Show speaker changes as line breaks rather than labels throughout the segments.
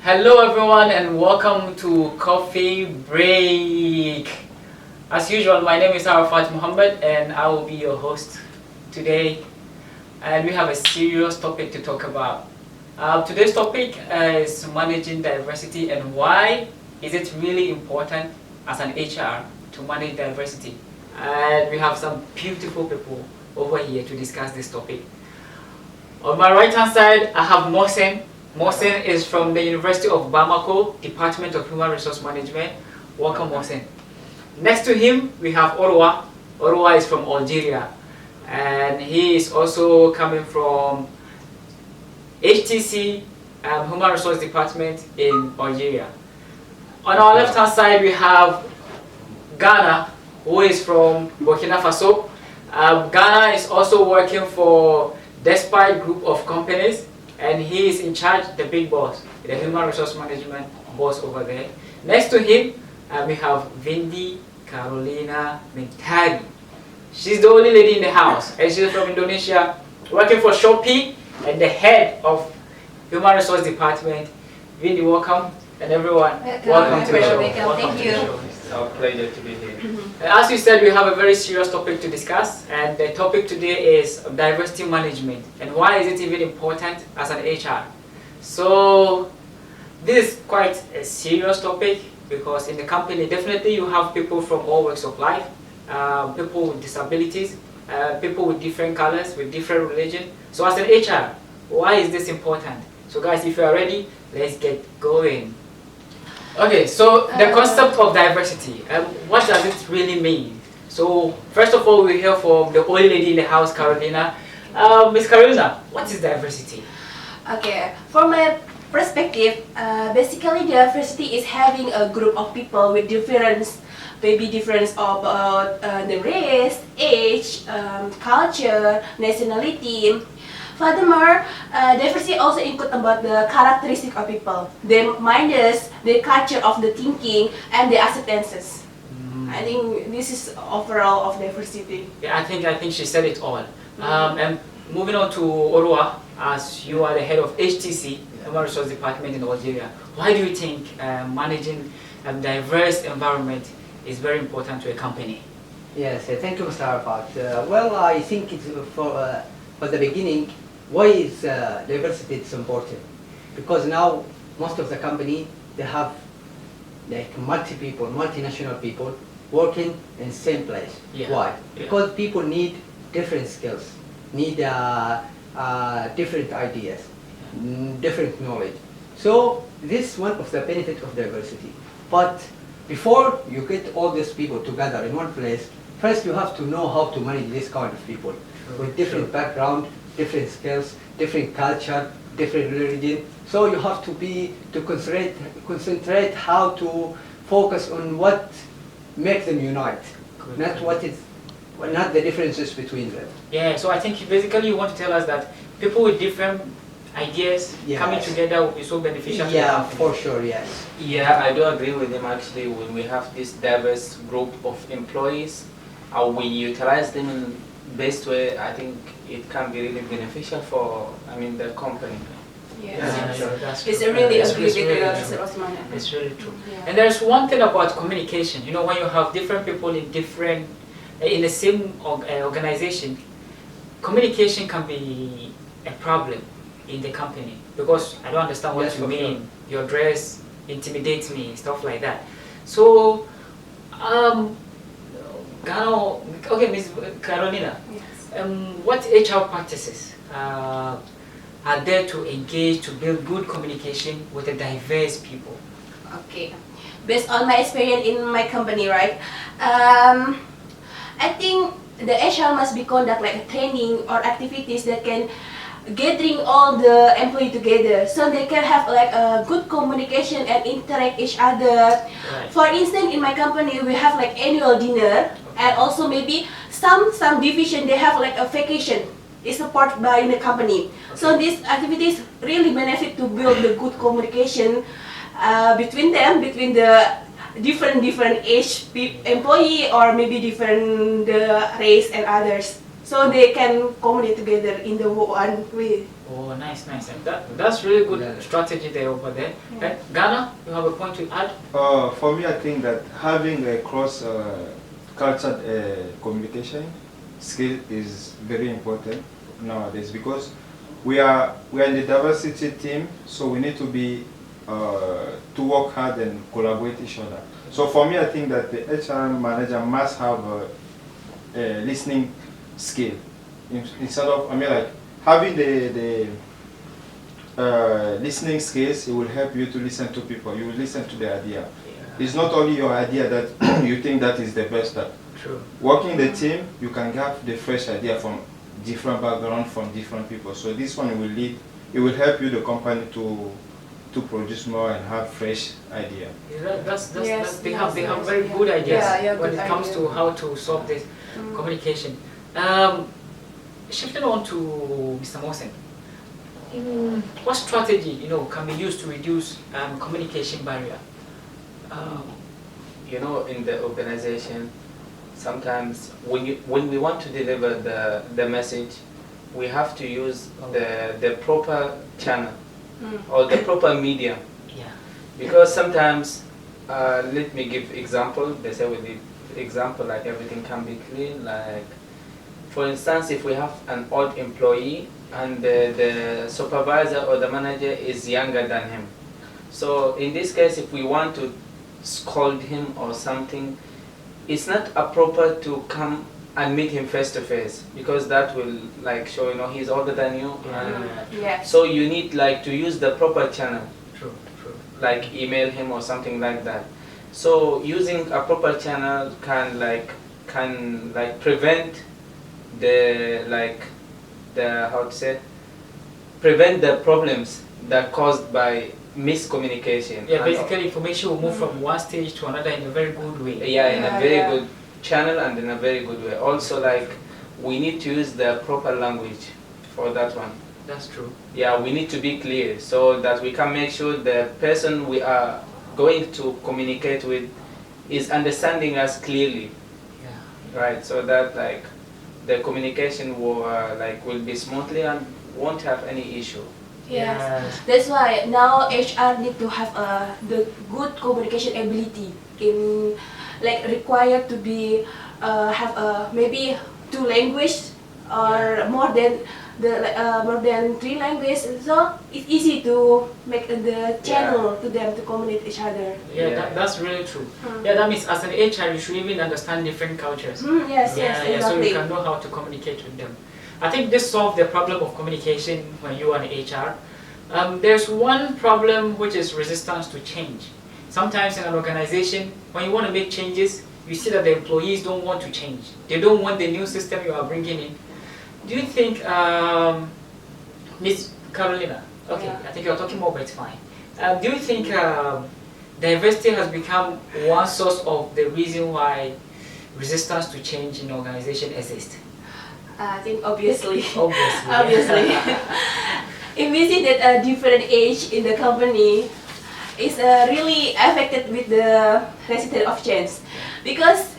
Hello everyone and welcome to Coffee Break. As usual, my name is Arafat Muhammad and I will be your host today. And we have a serious topic to talk about. Today's topic is managing diversity and why is it really important as an HR to manage diversity. And we have some beautiful people over here to discuss this topic. On my right hand side, I have Mohsen. Mohsen is from the University of Bamako, Department of Human Resource Management. Welcome, Mohsen. Next to him, we have Orwa. Orwa is from Algeria, and he is also coming from HTC, Human Resource Department in Algeria. On our left hand side, we have Ghana, who is from Burkina Faso. Ghana is also working for Despite Group of Companies, and he is in charge, the big boss, the human resource management boss over there. Next to him, we have Vindi Carolina Mentari. She's the only lady in the house, and she's from Indonesia, working for Shopee, and the head of human resource department. Vindi, welcome, and everyone, welcome to the show.
Thank you.
It's our pleasure to be here.
As you said, we have a very serious topic to discuss, and the topic today is diversity management and why is it even important as an HR. So this is quite a serious topic because in the company definitely you have people from all walks of life, people with disabilities, people with different colors, with different religion. So as an HR, why is this important? So guys, if you are ready, let's get going. Okay, so the concept of diversity, what does it really mean? So first of all, we hear from the only lady in the house, Carolina. Miss Carolina, what is diversity?
Okay, from my perspective, basically diversity is having a group of people with difference, maybe difference of the race, age, culture, nationality. Furthermore, diversity also includes about the characteristic of people, their minds, their culture of the thinking, and the acceptances. I think this is overall of diversity.
Yeah, I think she said it all. And moving on to Orwa, as you are the head of HTC, Human Resource Department in Algeria, why do you think managing a diverse environment is very important to a company?
Yes, thank you, Mr. Arafat. Well, I think it's for the beginning, why is diversity is important? Because now most of the company they have like multinational people working in the same place.
Yeah.
Why?
Yeah.
Because people need different skills, need different ideas, different knowledge. So this is one of the benefits of diversity. But before you get all these people together in one place, first you have to know how to manage this kind of people with different background, different skills, different culture, different religion. So you have to concentrate how to focus on what makes them unite, not the differences between them.
Yeah, so I think basically you want to tell us that people with different ideas coming together will be so beneficial to the
Yeah,
company.
for sure, yes.
Yeah, I do agree with him actually. When we have this diverse group of employees, we utilize them in best way. I think it can be really beneficial for, the company.
Yes.
Sure, that's
It's
true.
a really
It's
agree with
really
Mr.
true.
Osman.
It's really true.
Yeah.
And there's one thing about communication. You know, when you have different people in the same organization, communication can be a problem in the company because I don't understand what
Yes,
you
for
mean. Your dress intimidates me, stuff like that. So, okay, Ms. Carolina,
Yes.
what HR practices are there to engage to build good communication with the diverse people?
Okay. Based on my experience in my company, right? I think the HR must be conduct like a training or activities that can gathering all the employee together so they can have like a good communication and interact each other.
Right.
For instance, in my company we have like annual dinner and also maybe some division they have like a vacation. It's supported by the company. So these activities really benefit to build the good communication between them, between the different age employee or maybe different race and others. so they can communicate together in the one way.
Oh, nice, nice. And that's really good
Yeah.
strategy there over there.
Yeah.
And Ghana, you have a point to add?
For me, I think that having a cross cultured communication skill is very important nowadays, because we are in the diversity team, so we need to be to work hard and collaborate each other. So for me, I think that the HR manager must have a listening skill instead of, I mean, like having the listening skills. It will help you to listen to people. You will listen to the idea. It's not only your idea that you think that is the best.
True.
Working in the team, you can have the fresh idea from different background, from different people. So this one will lead, it will help you, the company, to produce more and have fresh idea.
Yeah,
Yes,
they have
yes,
very
yeah.
good ideas
Yeah,
when
good
it comes
idea.
to how to solve this communication. Shifting on to Mr. Mohsen, what strategy can be used to reduce communication barrier?
In the organization, sometimes when we want to deliver the message, we have to use the proper channel or the proper medium.
Yeah.
Because sometimes, let me give example. They say with the example, like everything can be clean. Like, for instance, if we have an old employee and the supervisor or the manager is younger than him, so in this case, if we want to scold him or something, it's not appropriate to come and meet him face to face, because that will like show he's older than you. And
Yes.
so you need like to use the proper channel,
True, true.
like email him or something like that. So using a proper channel can prevent prevent the problems that caused by miscommunication.
Yeah,
And,
basically information will move from one stage to another in a very good way.
yeah, in
Yeah,
a very
yeah.
good channel and in a very good way. Also, like, we need to use the proper language for that one.
That's true.
Yeah, we need to be clear so that we can make sure the person we are going to communicate with is understanding us clearly,
Yeah.
right? So that like the communication will be smoothly and won't have any issue.
Yes.
Yes.
That's why now HR need to have the good communication ability in required to be have maybe 2 language or more than more than 3 languages. So it's easy to make the channel to them to communicate each other.
Yeah,
Yeah.
that's really true. Yeah, that means as an HR, you should even understand different cultures.
Yes,
Yeah,
yes,
so
exactly.
you can know how to communicate with them. I think this solves the problem of communication when you are an HR. There's one problem, which is resistance to change. Sometimes in an organization, when you want to make changes, you see that the employees don't want to change. They don't want the new system you are bringing in. Do you think, Miss Carolina, okay,
Yeah.
I think you're talking more, but it's fine. Do you think diversity has become one source of the reason why resistance to change in organization exists?
I think obviously.
Obviously.
Obviously. If we see that a different age in the company is really affected with the resistance of change, because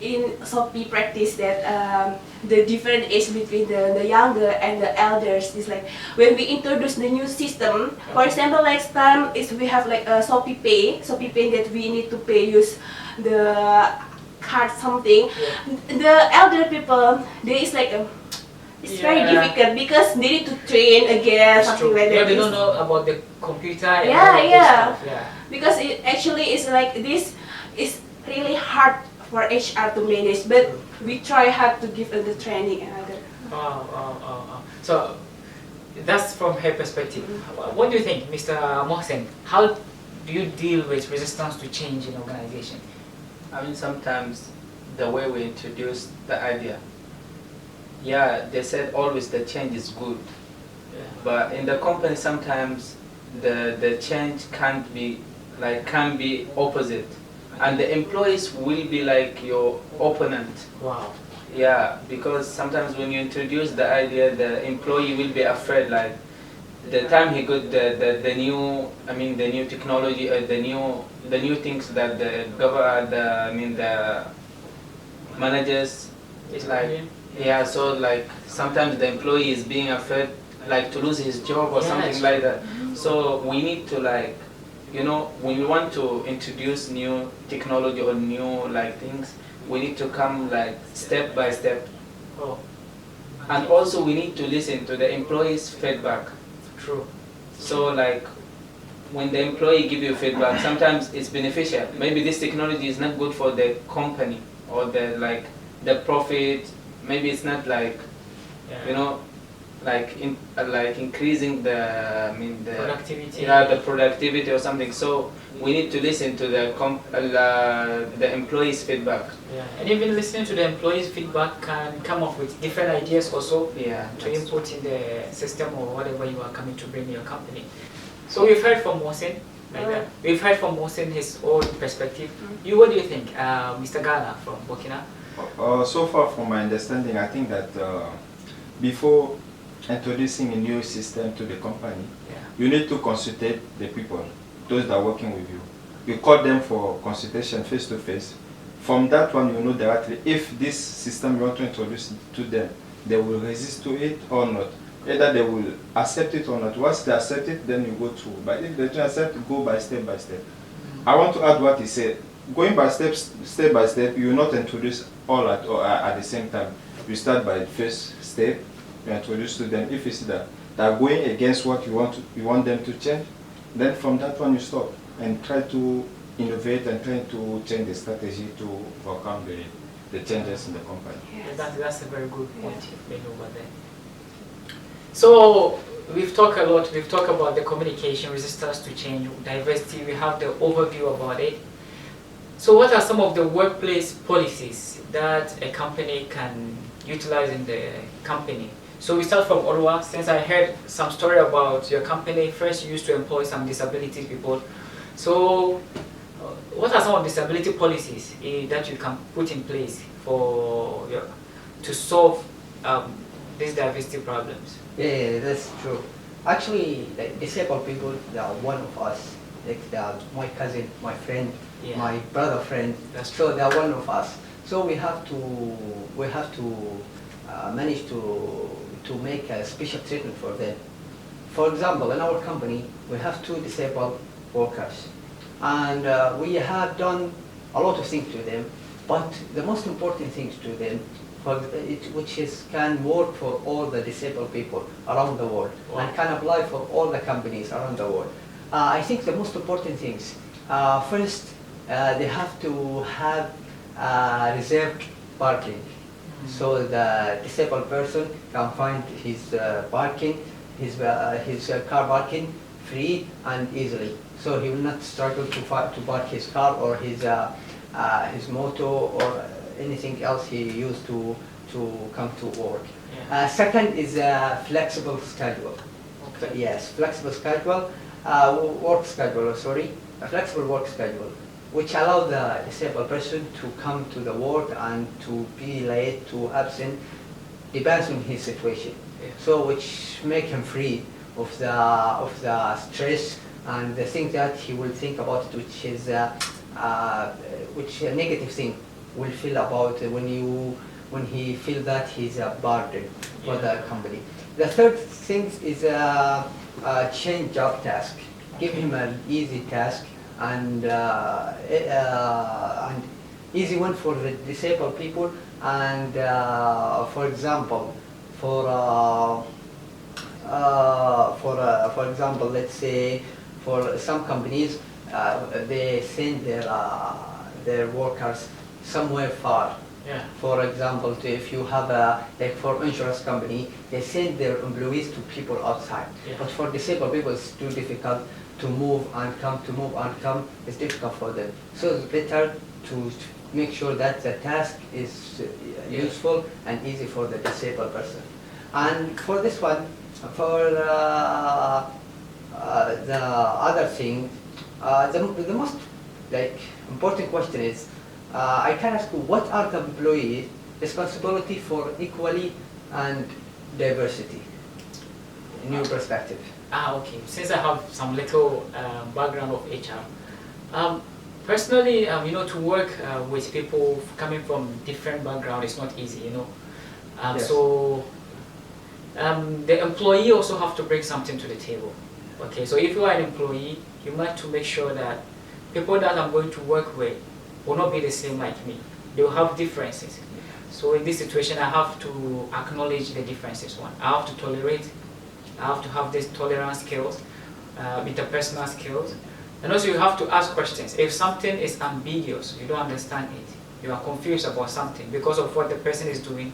in SOPI practice that the different age between the younger and the elders is like when we introduce the new system. For example, next time is we have like a SOPI pay that we need to pay use the card something. The elder people, they is like it's very
Yeah.
difficult because they need to train again,
That's
something
true.
like
Yeah,
that.
they don't know about the computer and
Yeah,
all of this
yeah.
stuff. Yeah.
Because it actually is like this is really hard for HR to manage, but we try hard to give the training and other.
So that's from her perspective. What do you think, Mr. Mohsen? How do you deal with resistance to change in organization?
I mean, sometimes the way we introduce the idea, yeah, they said always the change is good, but in the company sometimes the change can be opposite, and the employees will be like your opponent.
Wow.
Yeah, because sometimes when you introduce the idea, the employee will be afraid, like the time he got the new, I mean the new technology or the new things that the managers is like, Yeah, so like sometimes the employee is being afraid like to lose his job or
Yeah,
something like that. So we need to like, you know, when we want to introduce new technology or new like things, we need to come like step by step.
Oh,
And also we need to listen to the employee's feedback.
true.
So like when the employee give you feedback, sometimes it's beneficial. Maybe this technology is not good for the company or the like the profit. Maybe it's not like,
Yeah.
you know, like increasing the the
Productivity.
the productivity or something. So we need to listen to the employee's feedback.
Yeah, and even listening to the employees' feedback can come up with different ideas also
Yeah.
to input in the system or whatever you are coming to bring in your company. So we've heard from Mohsen, like that. We've heard from Mohsen his own perspective. You, what do you think, Mr. Ghana from Burkina?
So far, from my understanding, I think that before introducing a new system to the company,
Yeah.
you need to consultate the people, those that are working with you. You call them for consultation face to face. From that one, you know directly if this system you want to introduce to them, they will resist to it or not. Either they will accept it or not. Once they accept it, then you go through. But if they don't accept, go by step by step. I want to add what he said. Going by step by step, you will not introduce all at the same time. You start by the first step, you introduce to them. If it's that they are going against what you want them to change, then from that one you stop and try to innovate and try to change the strategy to overcome the changes in the company.
Yeah, that's a very good point you've made over there. So we've talked a lot. We've talked about the communication, resistance to change, diversity. We have the overview about it. So what are some of the workplace policies that a company can utilize in the company? So we start from Orwa. Since I heard some story about your company, first you used to employ some disability people. So what are some of disability policies that you can put in place for to solve these diversity problems?
Yeah, that's true. Actually, like disabled people, they are one of us. Like they are my cousin, my friend,
Yeah.
my brother friend.
That's
So they are one of us. So we have to manage to make a special treatment for them. For example, in our company, we have 2 disabled workers, and we have done a lot of things to them. But the most important things to them, which can work for all the disabled people around the world,
Wow.
and can apply for all the companies around the world. I think the most important things, first, they have to have reserved parking, so the disabled person can find his parking, his car parking free and easily. So he will not struggle to park his car or his moto or anything else he used to come to work.
Yeah.
Second is a flexible schedule.
Okay.
Yes, flexible schedule, work schedule, sorry, a flexible work schedule, which allow the disabled person to come to the work and to be late, to absent, depends on his situation.
Yeah.
So which make him free of the stress and the thing that he will think about, which is which a negative thing will feel about when he feel that he's a burden for
Yeah.
the company. The third thing is change job task. Give him an easy task and easy one for the disabled people. And for example, for example, let's say for some companies, they send their workers somewhere far.
Yeah.
For example, if you have like for insurance company, they send their employees to people outside.
Yeah.
But for disabled people, it's too difficult to move and come. It's difficult for them. So it's better to make sure that the task is useful and easy for the disabled person. And for this one, for the other thing, the most important question is, I can ask you, what are the employees' responsibility for equality and diversity in your perspective?
Okay. Since I have some little background of HR, personally, to work with people coming from different background is not easy.
Yes.
So the employee also have to bring something to the table. Okay, so if you are an employee, you must to make sure that people that I'm going to work with will not be the same like me. They will have differences. So in this situation, I have to acknowledge the differences. One, I have to tolerate. I have to have these tolerance skills, interpersonal skills, and also you have to ask questions. If something is ambiguous, you don't understand it, you are confused about something because of what the person is doing,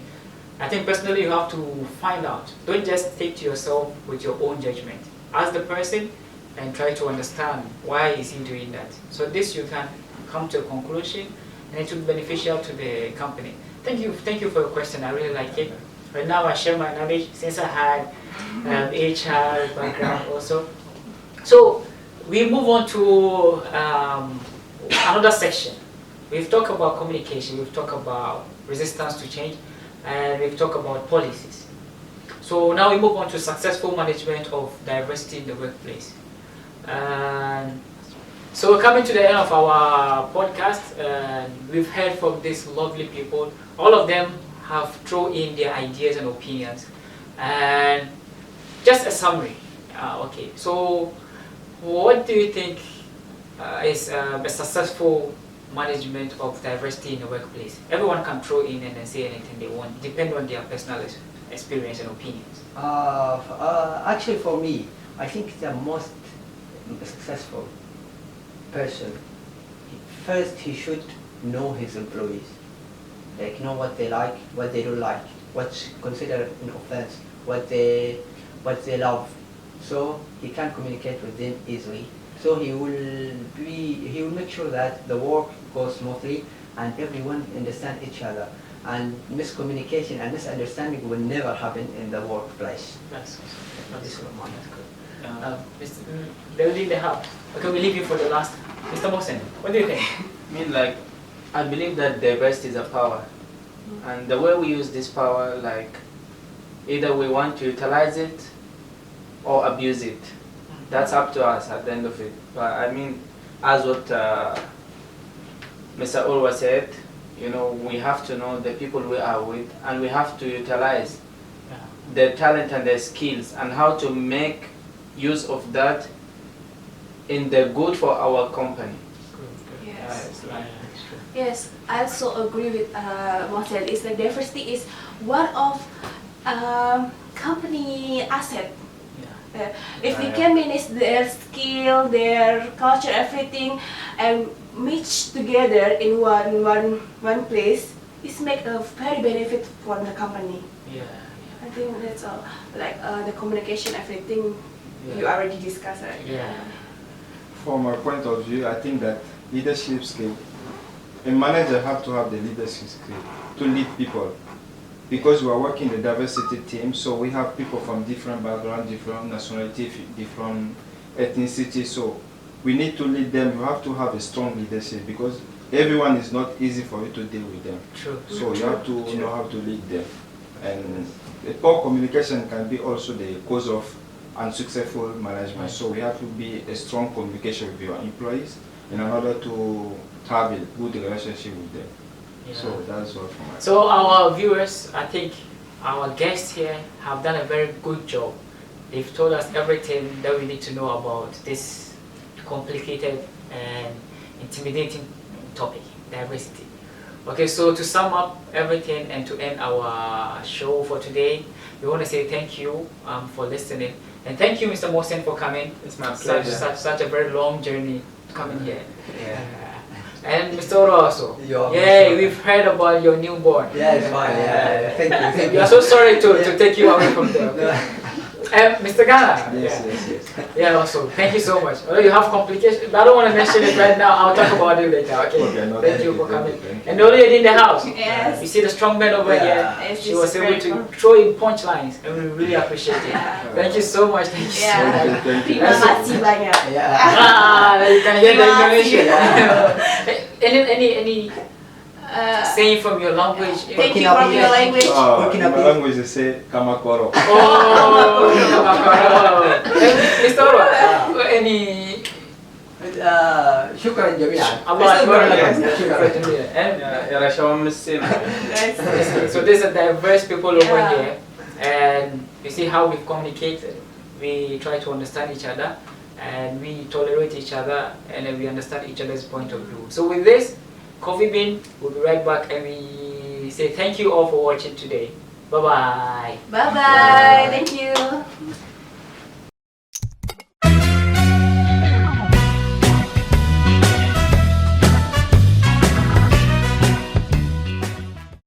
I think personally you have to find out. Don't just take to yourself with your own judgment. Ask the person and try to understand why is he doing that. So this you can come to a conclusion and it will be beneficial to the company. Thank you for your question. I really like it. Right now I share my knowledge since I had HR background also. So we move on to another section. We've talked about communication, we've talked about resistance to change, and we've talked about policies. So now we move on to successful management of diversity in the workplace. So we're coming to the end of our podcast, and we've heard from these lovely people. All of them have thrown in their ideas and opinions. And just a summary. Okay, so what do you think is a successful management of diversity in the workplace? Everyone can throw in and then say anything they want, depending on their personal experience and opinions.
Actually, for me, I think the most successful person, first he should know his employees, like know what they like, what they don't like, what's considered an offense, what they love, so he can communicate with them easily. So he will make sure that the work goes smoothly and everyone understand each other, and miscommunication and misunderstanding will never happen in the workplace.
That's the lady in the house. Okay, we leave you for the last. Mr. Mohsen, what do you think?
I mean, like, I believe that diversity is a power, and the way we use this power, like, either we want to utilize it or abuse it. That's up to us at the end of it. But I mean, as what Mr. Urwa said, you know, we have to know the people we are with, and we have to utilize their talent and their skills, and how to make use of that in the good for our company.
Yes. Yes, I also agree with Mohsen. It's like diversity is one of company asset. If we can manage their skill, their culture, everything, and mix together in one place, it's make a very benefit for the company.
Yeah.
I think that's all. Like the communication, everything you already discussed, right?
Yeah.
From my point of view, I think that leadership skill, a manager have to have the leadership skill to lead people, because we are working the diversity team, so we have people from different backgrounds, different nationality, different ethnicity, so we need to lead them. You have to have a strong leadership, because everyone is not easy for you to deal with them.
True.
So you have to know how to lead them. And the poor communication can be also the cause of unsuccessful management. So we have to be a strong communication with your employees in order to have a good relationship with them.
Yeah.
So that's all from my side.
So our viewers, I think our guests here have done a very good job. They've told us everything that we need to know about this complicated and intimidating topic, diversity. Okay, so to sum up everything and to end our show for today, we want to say thank you for listening. And thank you, Mr. Mohsen, for coming.
It's my pleasure.
Such a very long journey coming here.
Yeah.
And Mr. Oro also.
You're
Yeah,
most
we've heard about your newborn.
Yeah, it's fine. Yeah. Thank you. Thank
We
you.
are so sorry to take you away from there. Mr. Ghana.
Yes.
Yeah, also, thank you so much. Although you have complications, but I don't want to mention it right now. I'll talk about it later, okay?
Okay, no,
thank you for
thank
coming.
you, thank you.
And the old lady in the house.
Yes.
You see the strong man over
Yeah.
here.
Yes,
She
she's
was able
very
to
good.
throw in punchlines, and we really appreciate it. Thank you so much. Thank you so
Yeah.
much.
Thank you.
Terima kasih banyak.
Yeah.
Ah, you can hear the
Terima kasih.
Indonesian. any saying from your language?
Thank you from your language.
In my language they say kamakoro.
Oh, Mr. Oro, any
شكرا جميعا.
الله أكبر. And
يا رشاوم السنة.
so there's a diverse people over
Yeah.
here, and you see how we've communicated. We try to understand each other, and we tolerate each other, and then we understand each other's point of view. So with this, Coffee Bean will be right back, and we say thank you all for watching today. Bye bye.
Bye bye. Thank you.